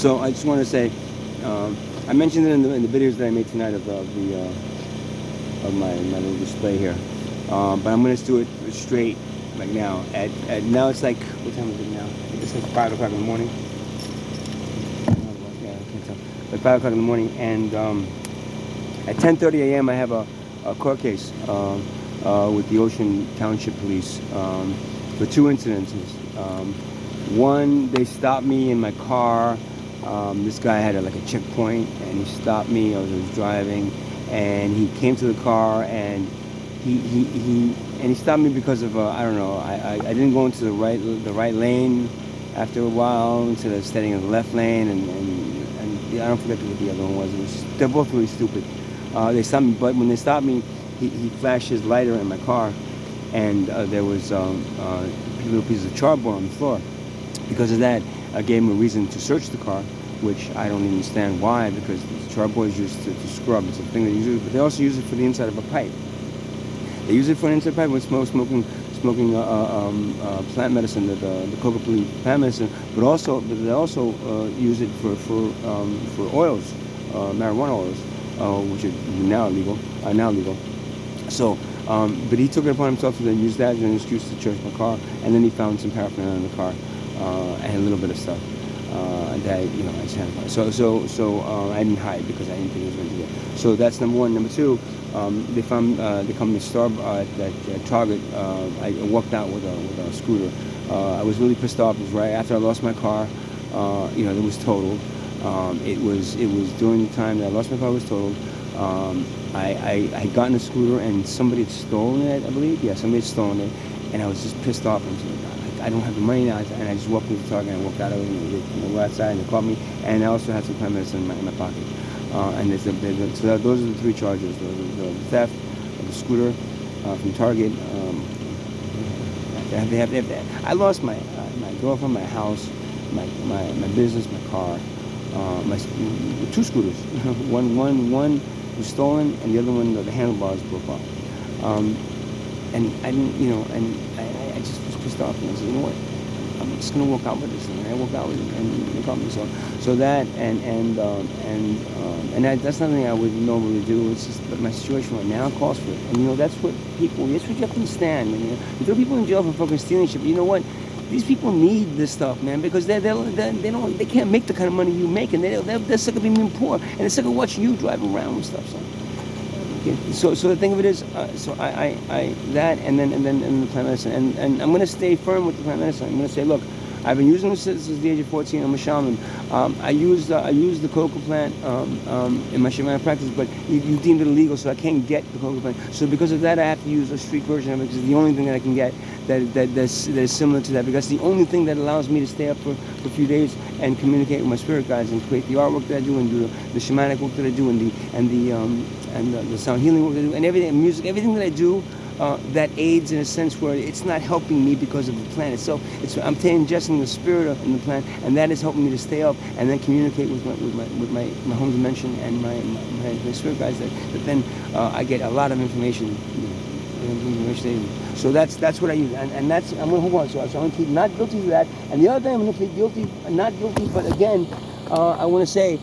So I just want to say, I mentioned it in the videos that I made tonight of my little display here, but I'm gonna do it straight like now. At now it's like, what time is it now? I think it's like 5 o'clock in the morning. Yeah, I can't tell. Like 5 o'clock in the morning, and at 10:30 a.m. I have a court case with the Ocean Township Police for two incidences. One, they stopped me in my car. This guy had like a checkpoint, and he stopped me. I was driving, and he came to the car, and he stopped me because of I don't know. I didn't go into the right lane. After a while, instead of staying in the left lane, and I don't forget what the other one was. They're both really stupid. They stopped me, but when they stopped me, he flashed his lighter in my car, and there was little pieces of cardboard on the floor. Because of that, I gave him a reason to search the car, which I don't understand why, because cardboard is used to scrub. It's a thing they use, but they also use it for the inside of a pipe. They use it for an inside pipe when smoking plant medicine, the coca leaf plant medicine, but they also use it for oils, marijuana oils, which are now legal. So, but he took it upon himself to then use that as an excuse to search my car, and then he found some paraphernalia in the car and a little bit of stuff that I just had. So I didn't hide because I didn't think it was going to do that. So that's number one. Number two, they found the company at Target. I walked out with a scooter. I was really pissed off. It was right after I lost my car. It was totaled. It was during the time that I lost my car. It was totaled. I had gotten a scooter and somebody had stolen it, I believe. Yeah, somebody had stolen it, and I was just pissed off. I don't have the money now, and I just walked into Target and I walked out of it, and they were outside and they called me, and I also had some plant medicine in my pocket. So those are the three charges: the theft of the scooter from Target. I lost my girlfriend, my house, my business, my car, my two scooters. One was stolen, and the other one, the handlebars broke off. And I didn't, and I just was pissed off, and I said, you know what, I'm just gonna walk out with this, and I walked out with it, and they caught me. So that and that's nothing I would normally do. It's just, but my situation right now calls for it, and that's what you have to understand. You throw people in jail for fucking stealing shit, but you know what? These people need this stuff, man, because they can't make the kind of money you make, and they're sick of being poor, and they're sick of watching you drive around and stuff. So the thing of it is, so I that and then the plant medicine, and I'm gonna stay firm with the plant medicine. I'm gonna say, look, I've been using this since the age of 14. I'm a shaman. I use the coca plant in my shamanic practice, but you deemed it illegal, so I can't get the coca plant. So because of that, I have to use a street version of it, because it's the only thing that I can get that is similar to that. Because it's the only thing that allows me to stay up for a few days and communicate with my spirit guides and create the artwork that I do, and do the shamanic work that I do, and the sound healing work that I do, and everything, music, everything that I do. That aids in a sense where it's not helping me because of the plant itself. I'm ingesting the spirit in the plant, and that is helping me to stay up and then communicate with my home dimension and my spirit guides. That then I get a lot of information. So that's what I use, and that's, I'm gonna hold on. So I'm gonna plead not guilty to that. And the other thing, I'm gonna plead guilty, not guilty, but again, I want to say.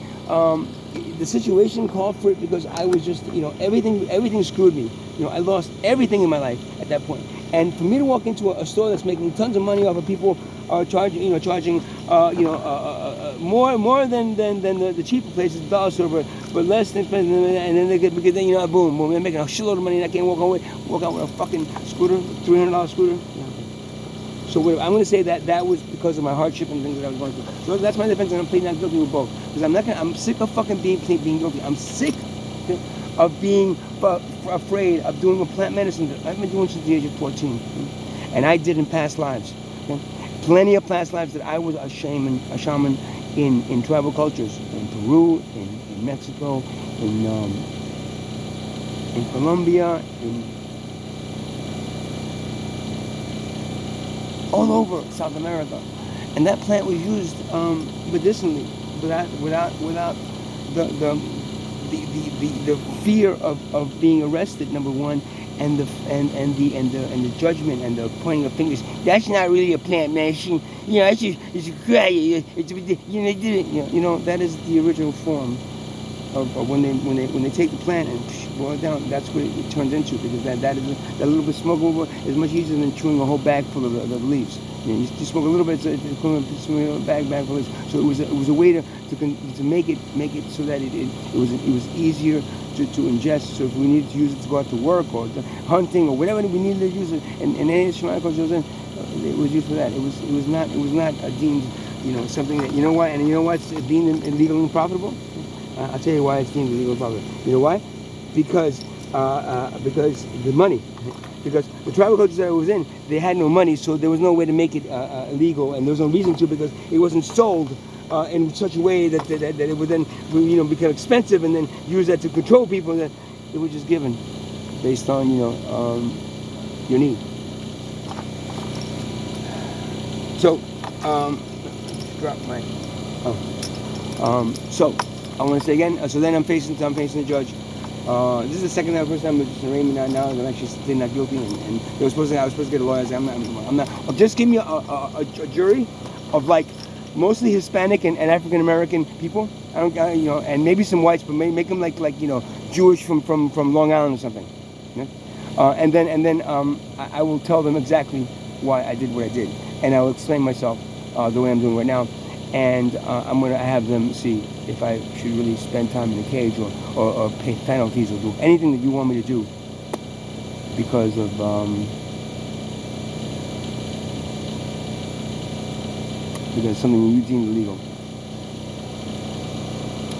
The situation called for it, because I was just, everything screwed me. I lost everything in my life at that point. And for me to walk into a store that's making tons of money off of people charging more than the cheaper places, dollar store, but less than expensive, and then they get, because then boom, they're making a shitload of money, and I can't walk out with a fucking scooter, $300 scooter. So I'm going to say that was because of my hardship and things that I was going through. So that's my defense, and I'm pleading not guilty with both. Because I'm sick of fucking being guilty. I'm sick of being afraid of doing a plant medicine that I've been doing since the age of 14. And I did in past lives. Plenty of past lives that I was a shaman in tribal cultures. In Peru, in Mexico, in Colombia, all over South America, and that plant was used medicinally, without the fear of being arrested, number one, and the judgment and the pointing of fingers. That's not really a plant, man. It's great. That is the original form of when they take the plant and boil it down. That's what it turns into, because that little bit smoke over is much easier than chewing a whole bag full of the leaves. You smoke a little bit, it's equivalent to smoking a bag full of leaves. So it was a way to make it so that it was easier to ingest. So if we needed to use it to go out to work or to hunting or whatever we needed to use it, and any shamanic culture was in, it was used for that. It was not deemed something that and you know why it's deemed illegal and profitable. I'll tell you why it's deemed illegal and profitable. You know why? Because the money. Because the tribal cultures that it was in, they had no money, so there was no way to make it illegal, and there was no reason to, because it wasn't sold in such a way that it would then become expensive, and then use that to control people. That it was just given based on your need. So drop my so I want to say again. So then I'm facing the judge. This is the second time, first time it's arraignment now that I'm actually still not guilty, and I was supposed to get a lawyer. I said, I'm not. Just give me a jury of like mostly Hispanic and African American people. I don't, and maybe some whites, but make them like Jewish from Long Island or something. And then I will tell them exactly why I did what I did, and I will explain myself the way I'm doing right now. And I'm going to have them see if I should really spend time in a cage or pay penalties or do anything that you want me to do because of something you deem illegal.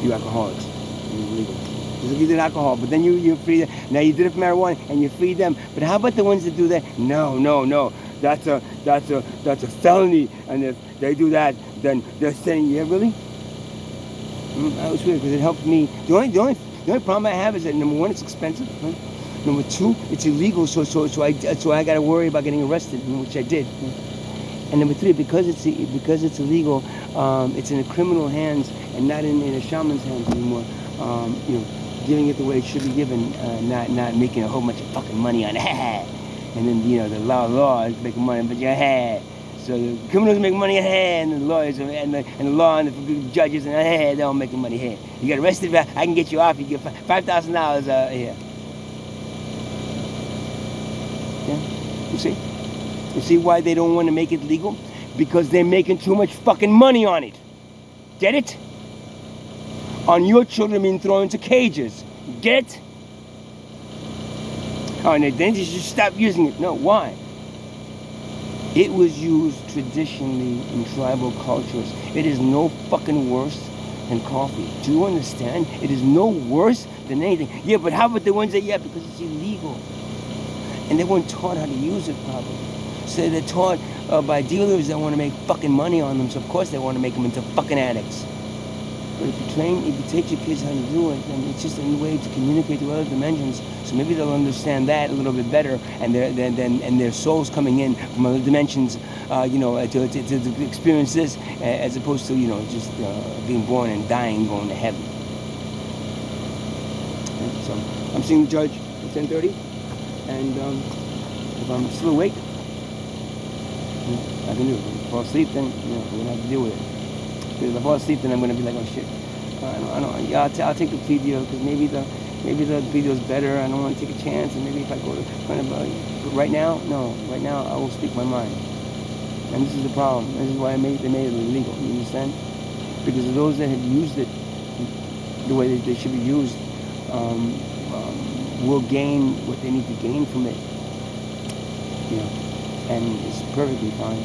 You alcoholics, it's illegal. Just like you did alcohol, but then you free them. Now you did it for marijuana and you free them. But how about the ones that do that? No. That's a felony, and if they do that, then they're saying, yeah, really? That was weird, because it helped me. The only problem I have is that, number one, it's expensive. Right? Number two, it's illegal, so I got to worry about getting arrested, which I did. And number three, because it's illegal, it's in a criminal hands and not in a shaman's hands anymore. Giving it the way it should be given, not making a whole bunch of fucking money on it. And then the law is making money, but your head. So the criminals make money ahead, and the lawyers and the law and the judges and ahead, they're all making money here. You get arrested, I can get you off. You get $5,000 here. Yeah, you see why they don't want to make it legal? Because they're making too much fucking money on it. Get it? On your children being thrown into cages. Get it? Oh, and then you should stop using it. No, why? It was used traditionally in tribal cultures. It is no fucking worse than coffee. Do you understand? It is no worse than anything. Yeah, but how about the ones that, because it's illegal. And they weren't taught how to use it properly. So they're taught by dealers that want to make fucking money on them. So of course they want to make them into fucking addicts. But if you teach your kids how to do it, then it's just a way to communicate to other dimensions. So maybe they'll understand that a little bit better, and their souls coming in from other dimensions, to experience this, as opposed to just being born and dying, going to heaven. And so I'm seeing the judge at 10:30, and if I'm still awake, I can do it. If I fall asleep, then we're gonna have to deal with it. Because if I fall asleep, then I'm gonna be like, oh shit. I'll take the plea deal, because maybe the plea deal is better. I don't want to take a chance, and maybe if I go to but right now, I will speak my mind. And this is the problem. This is why they made it illegal. You understand? Because of those that had used it the way that they should be used, will gain what they need to gain from it. And it's perfectly fine.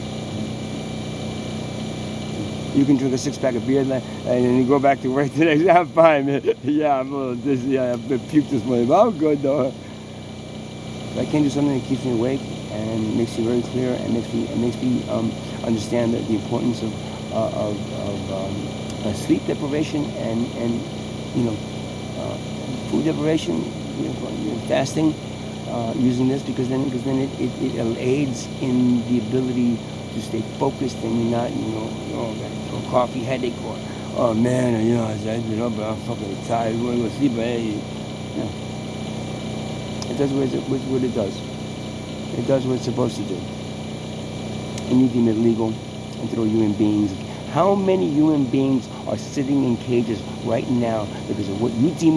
You can drink a 6-pack of beer and then you go back to work today. Yeah, I'm fine, man. Yeah, I'm a little dizzy. Yeah, I've been puked this morning, but I'm good though. But I can do something that keeps me awake and makes you very clear and makes me understand the importance of sleep deprivation and food deprivation, fasting, using this because then it aids in the ability to stay focused, and you're not, got a coffee headache, or, oh man, I but I'm fucking tired, I want to go sleep, It does what it does. It does what it's supposed to do. And you deem it legal and throw human beings. How many human beings are sitting in cages right now because of what you deem